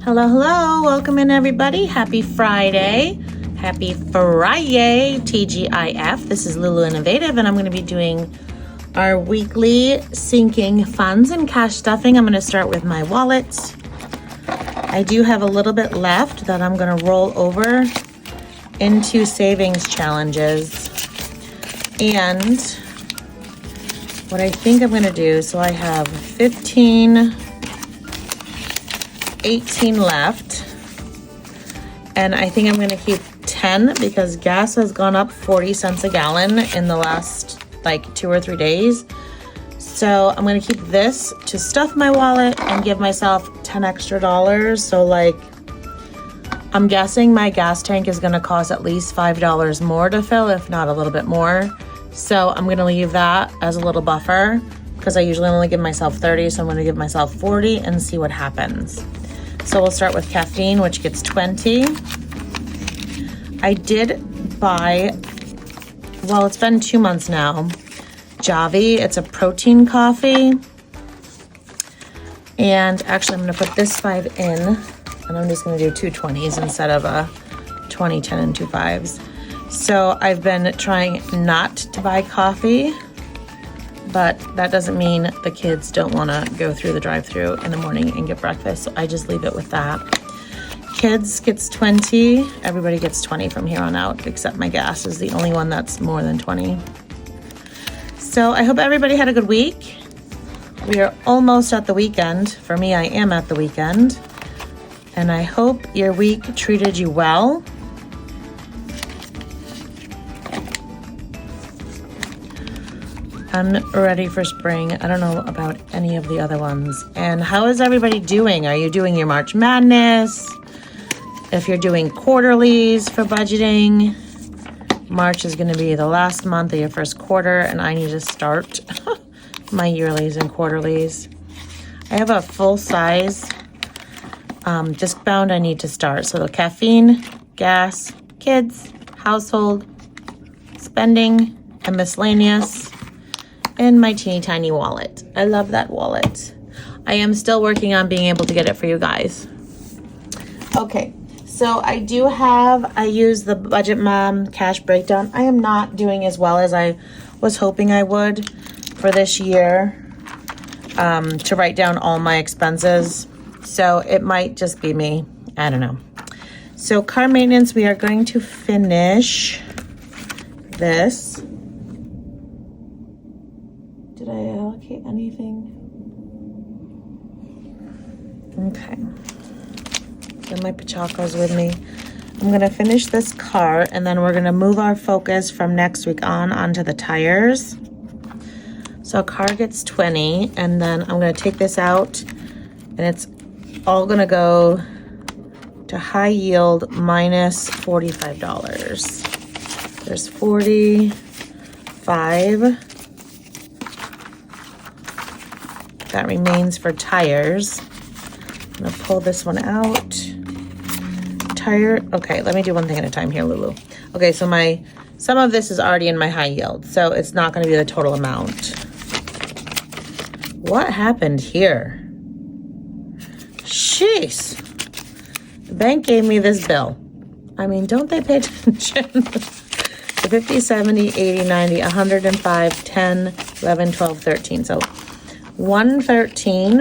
Hello, hello. Welcome in, everybody. Happy Friday. Happy Friday, TGIF. This is Lulu Innovative, and I'm going to be doing our weekly sinking funds and cash stuffing. I'm going to start with my wallet. I do have a little bit left that I'm going to roll over into savings challenges. And what I think I'm going to do, so I have 15, 18 left, and I think I'm going to keep 10 because gas has gone up 40 cents a gallon in the last like 2 or 3 days. So I'm going to keep this to stuff my wallet and give myself 10 extra dollars. So like, I'm guessing my gas tank is going to cost at least $5 more to fill, if not a little bit more. So I'm going to leave that as a little buffer because I usually only give myself 30. So I'm going to give myself 40 and see what happens. So we'll start with caffeine, which gets 20. I did buy, well, it's been 2 months now, Javi. It's a protein coffee. And actually, I'm going to put this 5 in, and I'm just going to do 2 20s instead of a 20, 10, and 2 5s. So I've been trying not to buy coffee, but that doesn't mean the kids don't want to go through the drive-thru in the morning and get breakfast. So I just leave it with that. Kids gets 20. Everybody gets 20 from here on out, except my gas is the only one that's more than 20. So I hope everybody had a good week. We are almost at the weekend. For me, I am at the weekend. And I hope your week treated you well. I'm ready for spring. I don't know about any of the other ones. And how is everybody doing? Are you doing your March Madness? If you're doing quarterlies for budgeting, March is going to be the last month of your first quarter, and I need to start my yearlies and quarterlies. I have a full size disc bound I need to start. So the caffeine, gas, kids, household, spending, and miscellaneous. In my teeny tiny wallet. I love that wallet. I am still working on being able to get it for you guys. Okay, so I use the Budget Mom cash breakdown. I am not doing as well as I was hoping I would for this year to write down all my expenses. So it might just be me. I don't know. So car maintenance, we are going to finish this. Did I allocate anything? Okay. Get my Pachacos with me. I'm going to finish this car, and then we're going to move our focus from next week onto the tires. So car gets 20, and then I'm going to take this out, and it's all going to go to high yield minus $45. There's 45. That remains for tires. I'm gonna pull this one out. Okay, let me do one thing at a time here, Lulu. Okay, so some of this is already in my high yield, so it's not gonna be the total amount. What happened here? Jeez. The bank gave me this bill. I mean, don't they pay attention? So 50, 70, 80, 90, 105, 10, 11, 12, 13. So 113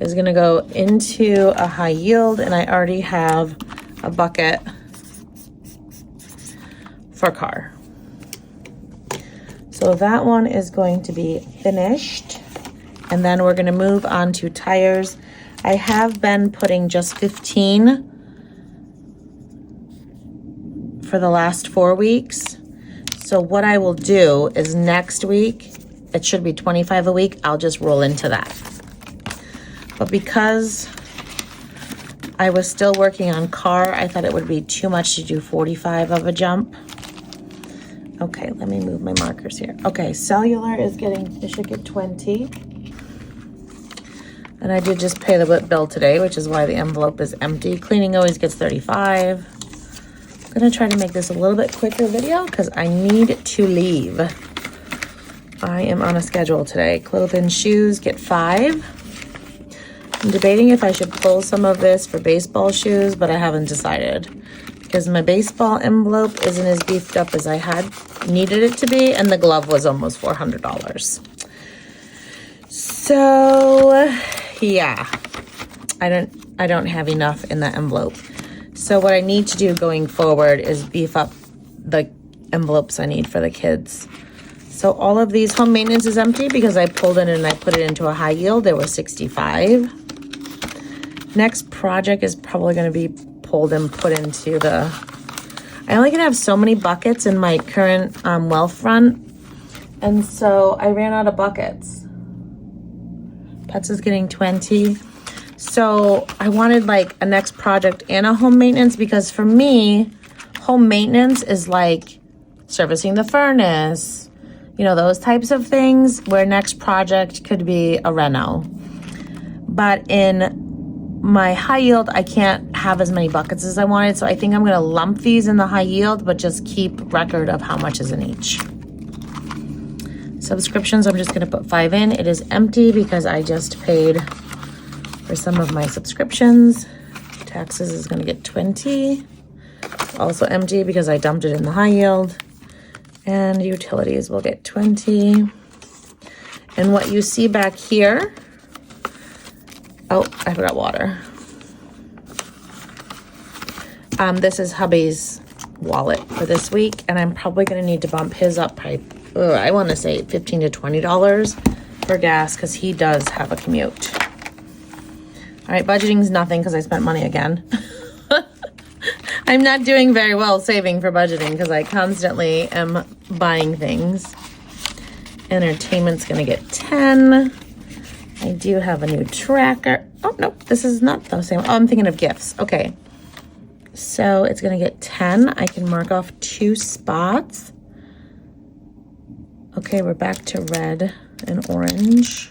is going to go into a high yield, and I already have a bucket for car. So that one is going to be finished, and then we're going to move on to tires. I have been putting just 15 for the last 4 weeks. So what I will do is next week, it should be 25 a week. I'll just roll into that. But because I was still working on car, I thought it would be too much to do 45 of a jump. Okay, let me move my markers here. Okay, cellular it should get 20. And I did just pay the bill today, which is why the envelope is empty. Cleaning always gets 35. I'm gonna try to make this a little bit quicker video because I need to leave. I am on a schedule today. Clothes and shoes get 5. I'm debating if I should pull some of this for baseball shoes, but I haven't decided because my baseball envelope isn't as beefed up as I had needed it to be, and the glove was almost $400. So yeah, I don't have enough in that envelope. So what I need to do going forward is beef up the envelopes I need for the kids. So all of these, home maintenance is empty because I pulled it and I put it into a high yield. There were 65. Next project is probably going to be pulled and put into the, I only can have so many buckets in my current Wealthfront. And so I ran out of buckets. Pets is getting 20. So I wanted like a next project and a home maintenance, because for me, home maintenance is like servicing the furnace, you know, those types of things, where next project could be a reno. But in my high yield, I can't have as many buckets as I wanted. So I think I'm going to lump these in the high yield, but just keep record of how much is in each. Subscriptions, I'm just going to put 5 in. It is empty because I just paid for some of my subscriptions. Taxes is going to get 20. Also empty because I dumped it in the high yield. And utilities will get 20. And what you see back here, oh, I forgot water. This is hubby's wallet for this week, and I'm probably going to need to bump his up by, I want to say $15 to $20 for gas, because he does have a commute. All right, budgeting is nothing because I spent money again. I'm not doing very well saving for budgeting because I constantly am buying things. Entertainment's going to get 10. I do have a new tracker. Oh, no, this is not the same. Oh, I'm thinking of gifts. Okay. So it's going to get 10. I can mark off 2 spots. Okay, we're back to red and orange.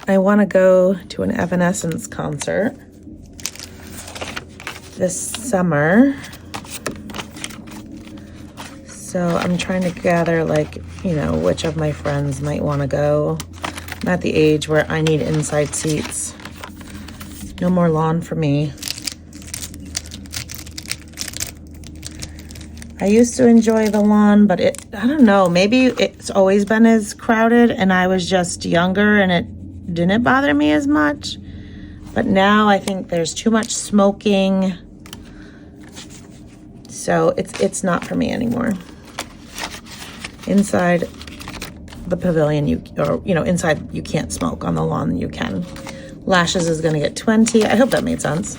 I want to go to an Evanescence concert this summer. So I'm trying to gather, like, you know, which of my friends might want to go. I'm at the age where I need inside seats. No more lawn for me. I used to enjoy the lawn, but I don't know, maybe it's always been as crowded and I was just younger and it didn't bother me as much. But now I think there's too much smoking. So it's not for me anymore. Inside the pavilion, inside you can't smoke. On the lawn you can. Lashes is going to get 20. I hope that made sense.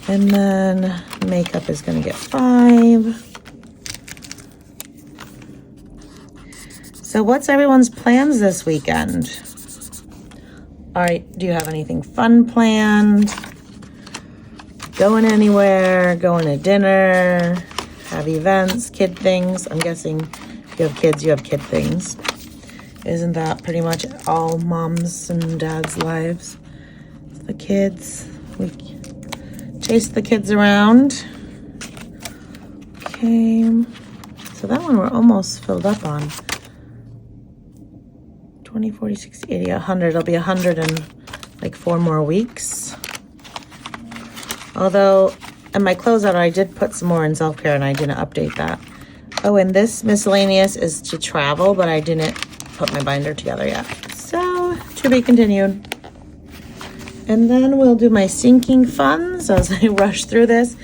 And then makeup is going to get 5. So what's everyone's plans this weekend? All right, do you have anything fun planned? Going anywhere? Going to dinner? Have events? Kid things? I'm guessing if you have kids, you have kid things. Isn't that pretty much all moms and dads' lives? The kids. We chase the kids around. Okay. So that one we're almost filled up on. 20, 40, 60, 80, 100. It'll be 100 in like 4 more weeks. Although, in my closeout, I did put some more in self-care and I didn't update that. Oh, and this miscellaneous is to travel, but I didn't put my binder together yet. So, to be continued. And then we'll do my sinking funds as I rush through this.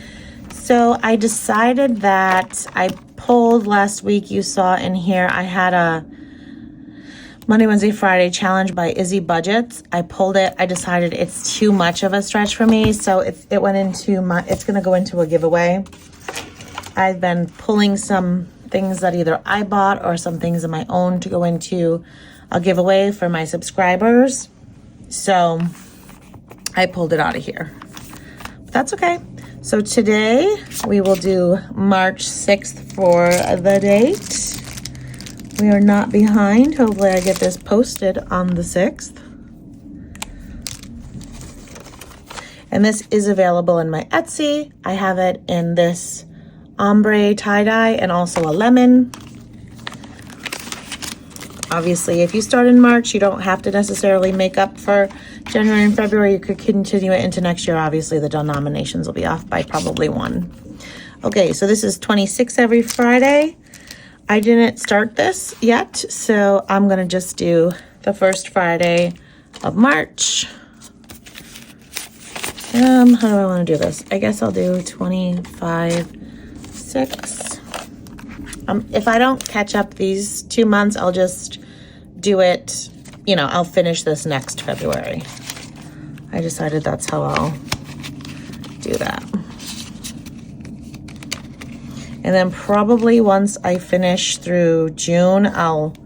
So, I decided that I pulled last week, you saw in here, I had a Monday, Wednesday, Friday challenge by Izzy Budgets. I pulled it. I decided it's too much of a stretch for me. So it went into it's going to go into a giveaway. I've been pulling some things that either I bought or some things of my own to go into a giveaway for my subscribers. So I pulled it out of here. But that's okay. So today we will do March 6th for the date. We are not behind. Hopefully I get this posted on the 6th. And this is available in my Etsy. I have it in this ombre tie-dye and also a lemon. Obviously, if you start in March, you don't have to necessarily make up for January and February. You could continue it into next year. Obviously, the denominations will be off by probably 1. Okay, so this is 26 every Friday. I didn't start this yet, so I'm going to just do the first Friday of March. How do I want to do this? I guess I'll do 25, 6. If I don't catch up these 2 months, I'll just do it, you know, I'll finish this next February. I decided that's how I'll do that. And then probably once I finish through June, I'll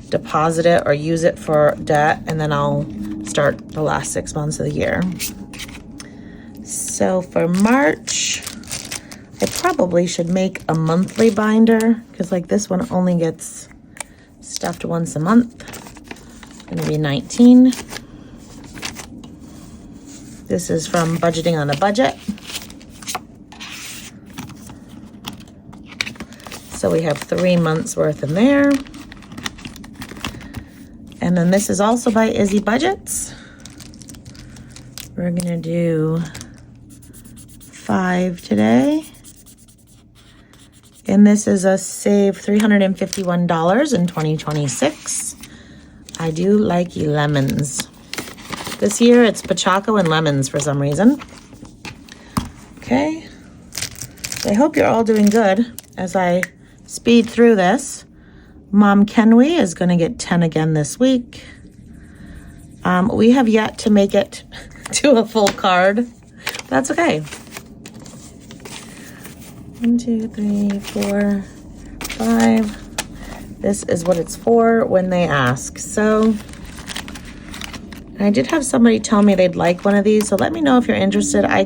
deposit it or use it for debt, and then I'll start the last 6 months of the year. So for March, I probably should make a monthly binder, because like this one only gets stuffed once a month. It's going to be 19. This is from Budgeting on a Budget. So we have 3 months worth in there. And then this is also by Izzy Budgets. We're going to do 5 today. And this is a save $351 in 2026. I do like lemons. This year it's Pachaco and lemons for some reason. Okay. I hope you're all doing good as I speed through this. Mom Kenway is going to get 10 again this week. We have yet to make it to a full card. That's okay. 1, 2, 3, 4, 5. This is what it's for when they ask. So I did have somebody tell me they'd like one of these. So let me know if you're interested. I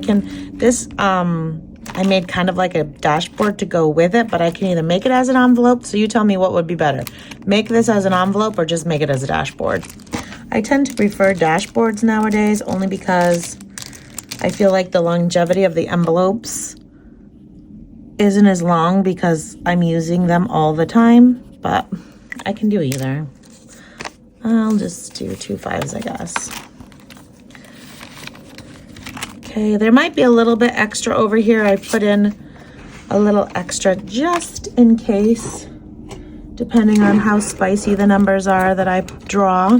made kind of like a dashboard to go with it, but I can either make it as an envelope. So you tell me what would be better. Make this as an envelope or just make it as a dashboard. I tend to prefer dashboards nowadays only because I feel like the longevity of the envelopes isn't as long because I'm using them all the time, but I can do either. I'll just do 2 5s, I guess. Okay, there might be a little bit extra over here. I put in a little extra just in case, depending on how spicy the numbers are that I draw.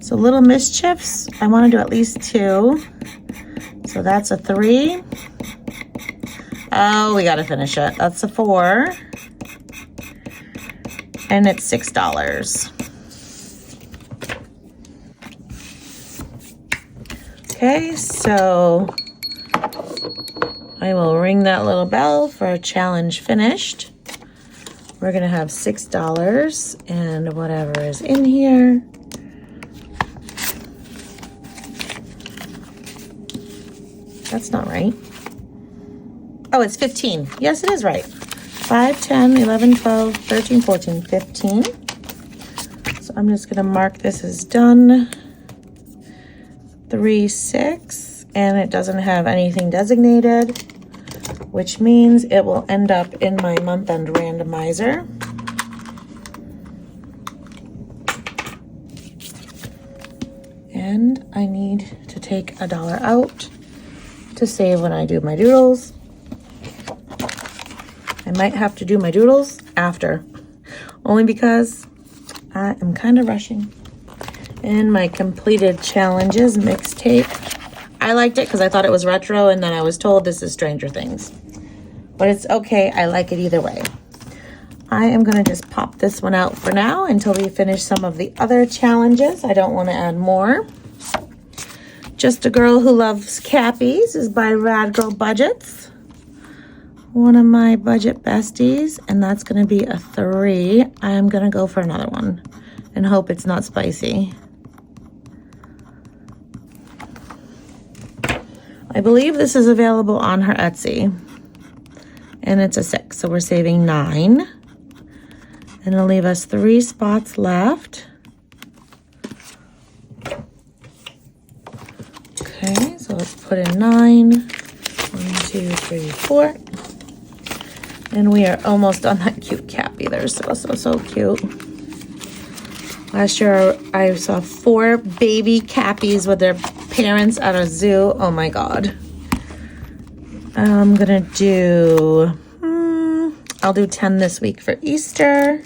So little mischiefs, I want to do at least 2. So that's a 3. Oh, we got to finish it. That's a 4. And it's $6. Okay, so I will ring that little bell for a challenge finished. We're going to have $6 and whatever is in here. That's not right. Oh, it's 15. Yes, it is right. 5, 10, 11, 12, 13, 14, 15. So I'm just going to mark this as done. 3, 6, and it doesn't have anything designated, which means it will end up in my month-end randomizer. And I need to take $1 out to save when I do my doodles. I might have to do my doodles after, only because I am kind of rushing. And my completed challenges mixtape. I liked it because I thought it was retro, and then I was told this is Stranger Things. But it's okay, I like it either way. I am going to just pop this one out for now until we finish some of the other challenges. I don't want to add more. Just a Girl Who Loves Cappies is by Rad Girl Budgets. One of my budget besties, and that's going to be a 3. I'm going to go for another one and hope it's not spicy. I believe this is available on her Etsy, and it's a 6, so we're saving 9. And it'll leave us 3 spots left. Okay, so let's put in 9. 1, 2, 3, 4. And we are almost on that cute cappy. They're so cute. Last year, I saw 4 baby cappies with their parents at a zoo. Oh my God. I'm gonna do, I'll do 10 this week for Easter.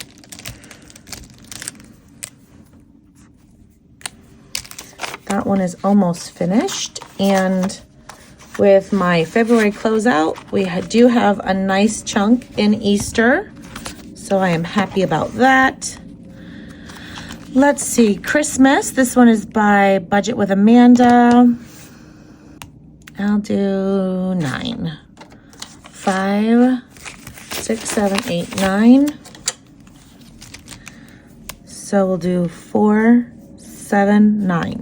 That one is almost finished. And with my February closeout, we do have a nice chunk in Easter. So I am happy about that. Let's see, Christmas. This one is by Budget with Amanda. I'll do 9. 5, 6, 7, 8, 9. So we'll do 4, 7, 9.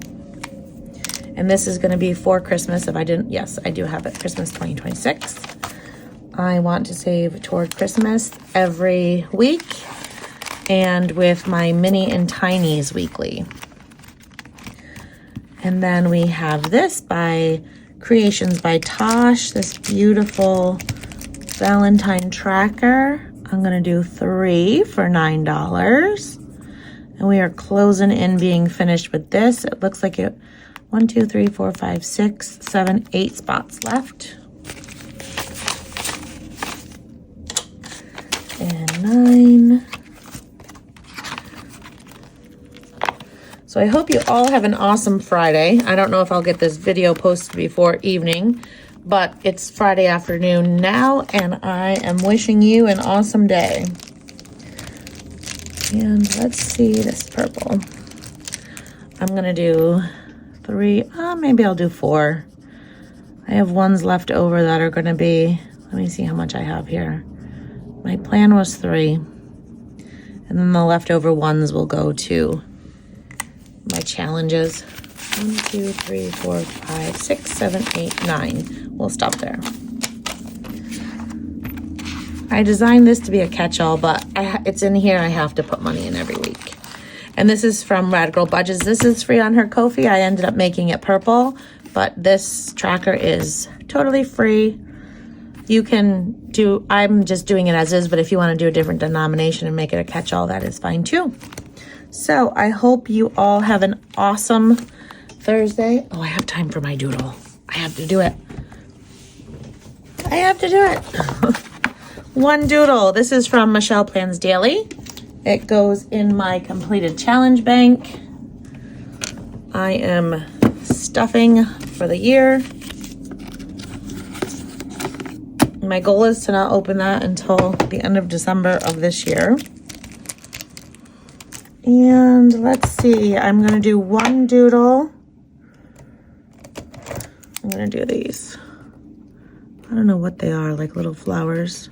And this is going to be for Christmas. If I didn't, yes, I do have it. Christmas 2026. I want to save toward Christmas every week. And with my mini and tinies weekly. And then we have this by Creations by Tosh, this beautiful Valentine tracker. I'm gonna do 3 for $9. And we are closing in being finished with this. It looks like it, 1, 2, 3, 4, 5, 6, 7, 8 spots left. And 9. So I hope you all have an awesome Friday. I don't know if I'll get this video posted before evening, but it's Friday afternoon now, and I am wishing you an awesome day. And let's see this purple. I'm gonna do 3, maybe I'll do 4. I have ones left over that are gonna be, let me see how much I have here. My plan was 3, and then the leftover ones will go to my challenges. 1, 2, 3, 4, 5, 6, 7, 8, 9. We'll stop there. I designed this to be a catch-all, but it's in here. I have to put money in every week. And this is from Rad Girl Budgets. This is free on her Ko-fi. I ended up making it purple, but this tracker is totally free. You can do, I'm just doing it as is, but if you want to do a different denomination and make it a catch-all, that is fine too. So I hope you all have an awesome Thursday. Oh, I have time for my doodle. I have to do it. I have to do it. One doodle. This is from Michelle Plans Daily. It goes in my completed challenge bank. I am stuffing for the year. My goal is to not open that until the end of December of this year. And let's see, I'm going to do 1 doodle. I'm going to do these. I don't know what they are, like little flowers.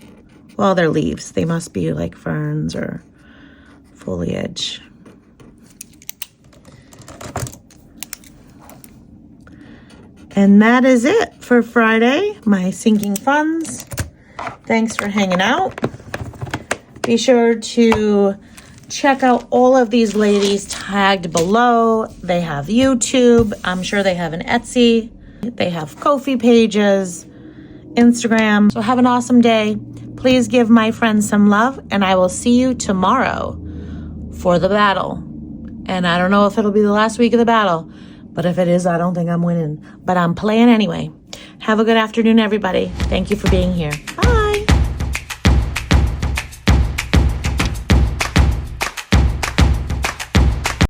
Well, they're leaves. They must be like ferns or foliage. And that is it for Friday, my sinking funds. Thanks for hanging out. Be sure to check out all of these ladies tagged below. They have YouTube. I'm sure they have an Etsy. They have Ko-fi pages, Instagram. So have an awesome day. Please give my friends some love, and I will see you tomorrow for the battle. And I don't know if it'll be the last week of the battle, but if it is, I don't think I'm winning. But I'm playing anyway. Have a good afternoon, everybody. Thank you for being here. Bye.